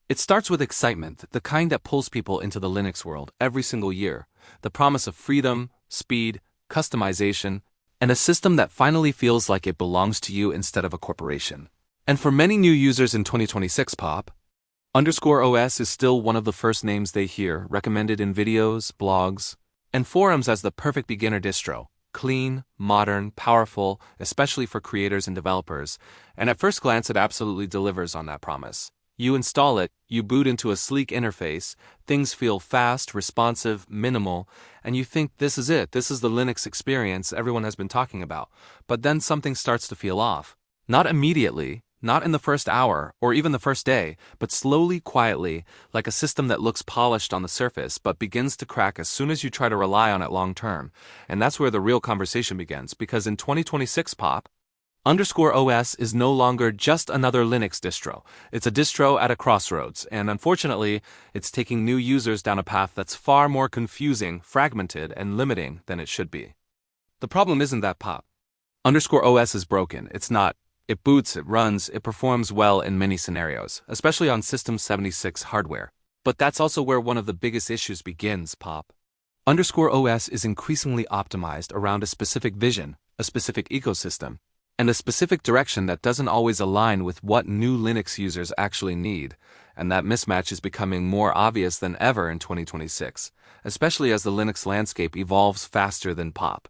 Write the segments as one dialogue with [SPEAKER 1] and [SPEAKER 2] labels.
[SPEAKER 1] It starts with excitement, the kind that pulls people into the Linux world every single year, the promise of freedom, speed, customization, and a system that finally feels like it belongs to you instead of a corporation. And for many new users in 2026 Pop_OS is still one of the first names they hear, recommended in videos, blogs, and forums as the perfect beginner distro. Clean, modern, powerful, especially for creators and developers, and at first glance it absolutely delivers on that promise. You install it, you boot into a sleek interface, things feel fast, responsive, minimal, and you think this is it, this is the Linux experience everyone has been talking about. But then something starts to feel off. Not immediately, not in the first hour, or even the first day, but slowly, quietly, like a system that looks polished on the surface but begins to crack as soon as you try to rely on it long term. And that's where the real conversation begins, because in 2026 Pop_OS is no longer just another Linux distro. It's a distro at a crossroads, and unfortunately, it's taking new users down a path that's far more confusing, fragmented, and limiting than it should be. The problem isn't that Pop_OS is broken. It's not. It boots, it runs, it performs well in many scenarios, especially on System 76 hardware. But that's also where one of the biggest issues begins, Pop_OS is increasingly optimized around a specific vision, a specific ecosystem, and a specific direction that doesn't always align with what new Linux users actually need, and that mismatch is becoming more obvious than ever in 2026, especially as the Linux landscape evolves faster than Pop_OS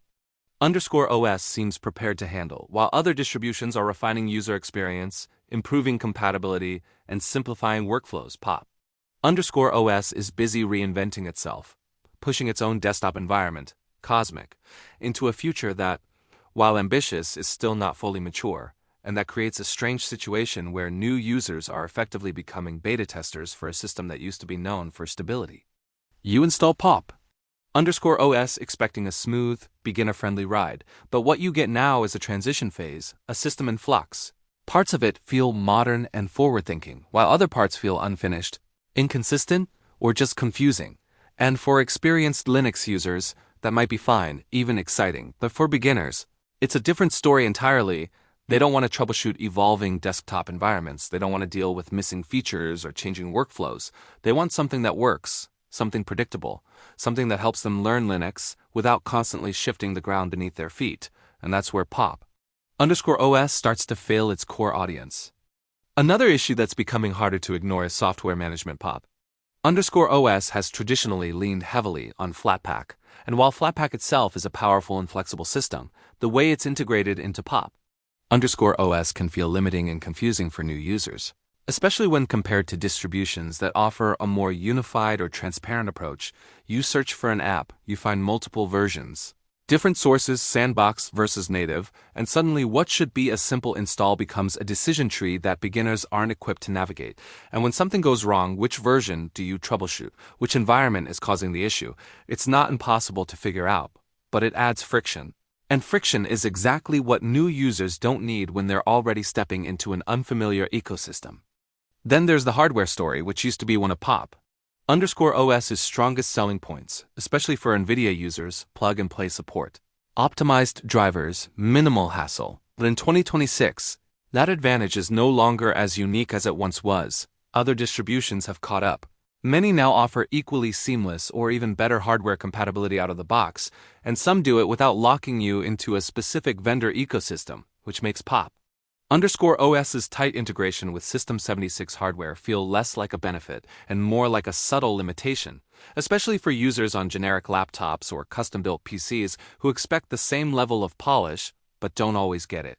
[SPEAKER 1] seems prepared to handle, while other distributions are refining user experience, improving compatibility, and simplifying workflows. Pop_OS is busy reinventing itself, pushing its own desktop environment, Cosmic, into a future that, while ambitious, is still not fully mature, and that creates a strange situation where new users are effectively becoming beta testers for a system that used to be known for stability. You install Pop_OS expecting a smooth, beginner-friendly ride, but what you get now is a transition phase, a system in flux. Parts of it feel modern and forward-thinking, while other parts feel unfinished, inconsistent, or just confusing. And for experienced Linux users, that might be fine, even exciting, but for beginners, it's a different story entirely. They don't want to troubleshoot evolving desktop environments. They don't want to deal with missing features or changing workflows. They want something that works, something predictable, something that helps them learn Linux without constantly shifting the ground beneath their feet. And that's where Pop_OS starts to fail its core audience. Another issue that's becoming harder to ignore is software management. Pop_OS has traditionally leaned heavily on Flatpak, and while Flatpak itself is a powerful and flexible system, the way it's integrated into Pop_OS can feel limiting and confusing for new users, especially when compared to distributions that offer a more unified or transparent approach. You search for an app, you find multiple versions, different sources, sandbox versus native, and suddenly what should be a simple install becomes a decision tree that beginners aren't equipped to navigate. And when something goes wrong, which version do you troubleshoot? Which environment is causing the issue? It's not impossible to figure out, but it adds friction. And friction is exactly what new users don't need when they're already stepping into an unfamiliar ecosystem. Then there's the hardware story, which used to be one of Pop_OS's strongest selling points, especially for NVIDIA users, plug-and-play support. Optimized drivers, minimal hassle. But in 2026, that advantage is no longer as unique as it once was. Other distributions have caught up. Many now offer equally seamless or even better hardware compatibility out of the box, and some do it without locking you into a specific vendor ecosystem, which makes Pop_OS's tight integration with System 76 hardware feel less like a benefit and more like a subtle limitation, especially for users on generic laptops or custom-built PCs who expect the same level of polish but don't always get it.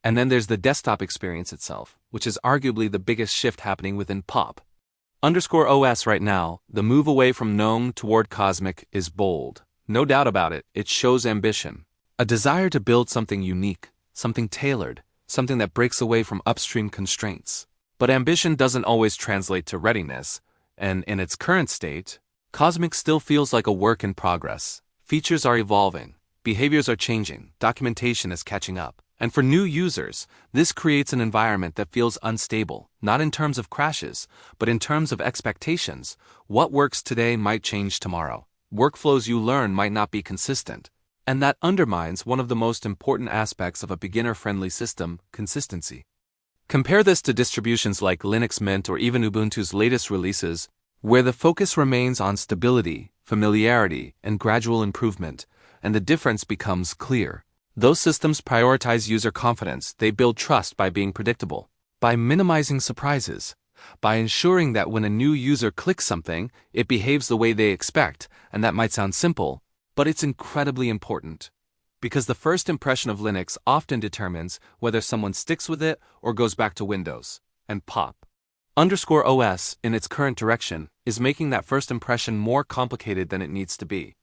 [SPEAKER 1] And then there's the desktop experience itself, which is arguably the biggest shift happening within Pop_OS right now. The move away from GNOME toward Cosmic is bold. No doubt about it, it shows ambition. A desire to build something unique, something tailored, something that breaks away from upstream constraints. But ambition doesn't always translate to readiness, and in its current state, Cosmic still feels like a work in progress. Features are evolving, behaviors are changing, documentation is catching up. And for new users, this creates an environment that feels unstable, not in terms of crashes, but in terms of expectations. What works today might change tomorrow. Workflows you learn might not be consistent. And that undermines one of the most important aspects of a beginner-friendly system, consistency. Compare this to distributions like Linux Mint or even Ubuntu's latest releases, where the focus remains on stability, familiarity, and gradual improvement, and the difference becomes clear. Those systems prioritize user confidence. They build trust by being predictable, by minimizing surprises, by ensuring that when a new user clicks something, it behaves the way they expect, and that might sound simple, but it's incredibly important. Because the first impression of Linux often determines whether someone sticks with it or goes back to Windows. And pop_OS, in its current direction, is making that first impression more complicated than it needs to be.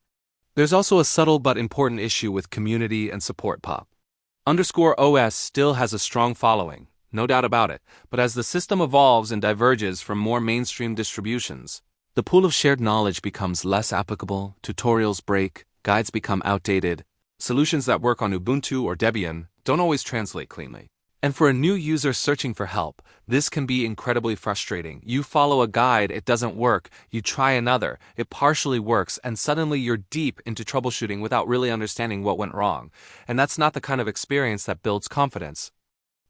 [SPEAKER 1] There's also a subtle but important issue with community and support. Pop_OS still has a strong following, no doubt about it, but as the system evolves and diverges from more mainstream distributions, the pool of shared knowledge becomes less applicable, tutorials break, guides become outdated, solutions that work on Ubuntu or Debian don't always translate cleanly. And for a new user searching for help, this can be incredibly frustrating. You follow a guide, it doesn't work. You try another, it partially works, and suddenly you're deep into troubleshooting without really understanding what went wrong. And that's not the kind of experience that builds confidence.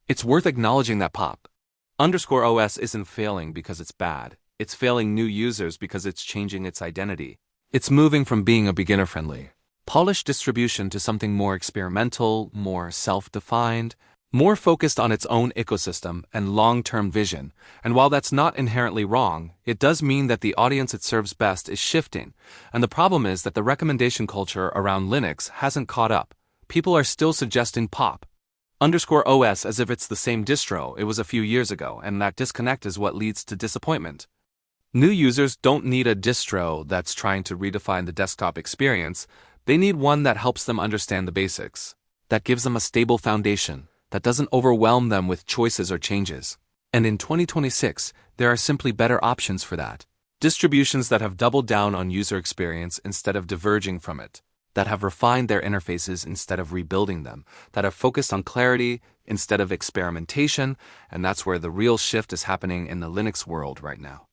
[SPEAKER 1] It's worth acknowledging that pop_OS isn't failing because it's bad. It's failing new users because it's changing its identity. It's moving from being a beginner-friendly, polished distribution to something more experimental, more self-defined, more focused on its own ecosystem and long-term vision. And while that's not inherently wrong, it does mean that the audience it serves best is shifting. And the problem is that the recommendation culture around Linux hasn't caught up. People are still suggesting pop_OS as if it's the same distro it was a few years ago, and that disconnect is what leads to disappointment. New users don't need a distro that's trying to redefine the desktop experience. They need one that helps them understand the basics, that gives them a stable foundation, that doesn't overwhelm them with choices or changes. And in 2026, there are simply better options for that. Distributions that have doubled down on user experience instead of diverging from it, that have refined their interfaces instead of rebuilding them, that have focused on clarity instead of experimentation, and that's where the real shift is happening in the Linux world right now.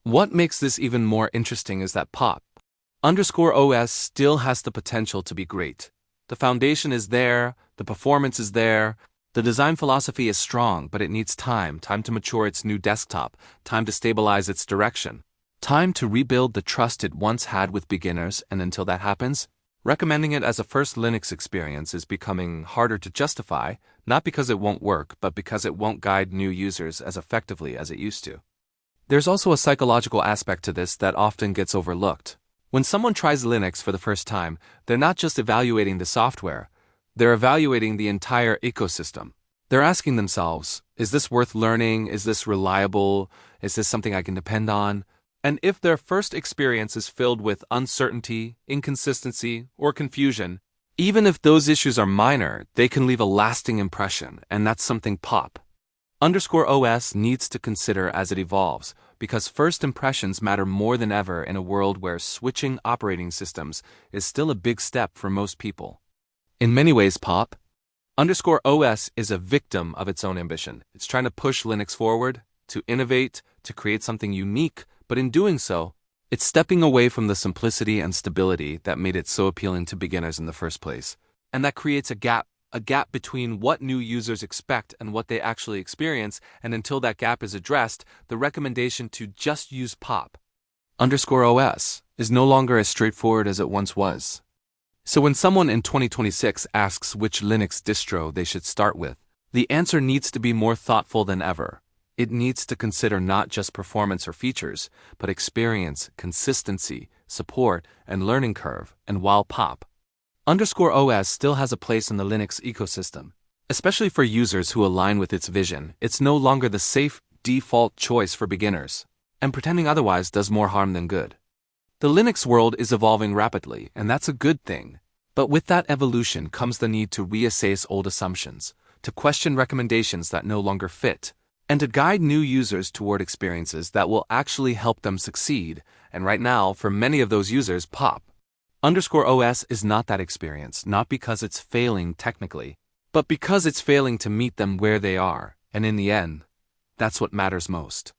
[SPEAKER 1] What makes this even more interesting is that pop_OS still has the potential to be great. The foundation is there, the performance is there, the design philosophy is strong, but it needs time to mature its new desktop, time to stabilize its direction, time to rebuild the trust it once had with beginners, and until that happens, recommending it as a first Linux experience is becoming harder to justify, not because it won't work, but because it won't guide new users as effectively as it used to. There's also a psychological aspect to this that often gets overlooked. When someone tries Linux for the first time, they're not just evaluating the software, they're evaluating the entire ecosystem. They're asking themselves, is this worth learning? Is this reliable? Is this something I can depend on? And if their first experience is filled with uncertainty, inconsistency, or confusion, even if those issues are minor, they can leave a lasting impression, and that's something pop_OS needs to consider as it evolves, because first impressions matter more than ever in a world where switching operating systems is still a big step for most people. In many ways, pop_OS is a victim of its own ambition. It's trying to push Linux forward, to innovate, to create something unique, but in doing so, it's stepping away from the simplicity and stability that made it so appealing to beginners in the first place. And that creates a gap between what new users expect and what they actually experience, and until that gap is addressed, the recommendation to just use pop_OS is no longer as straightforward as it once was. So when someone in 2026 asks which Linux distro they should start with, the answer needs to be more thoughtful than ever. It needs to consider not just performance or features, but experience, consistency, support, and learning curve. And while pop_OS still has a place in the Linux ecosystem, especially for users who align with its vision, it's no longer the safe, default choice for beginners, and pretending otherwise does more harm than good. The Linux world is evolving rapidly, and that's a good thing. But with that evolution comes the need to reassess old assumptions, to question recommendations that no longer fit, and to guide new users toward experiences that will actually help them succeed. And right now, for many of those users, pop_OS is not that experience, not because it's failing technically, but because it's failing to meet them where they are, and in the end, that's what matters most.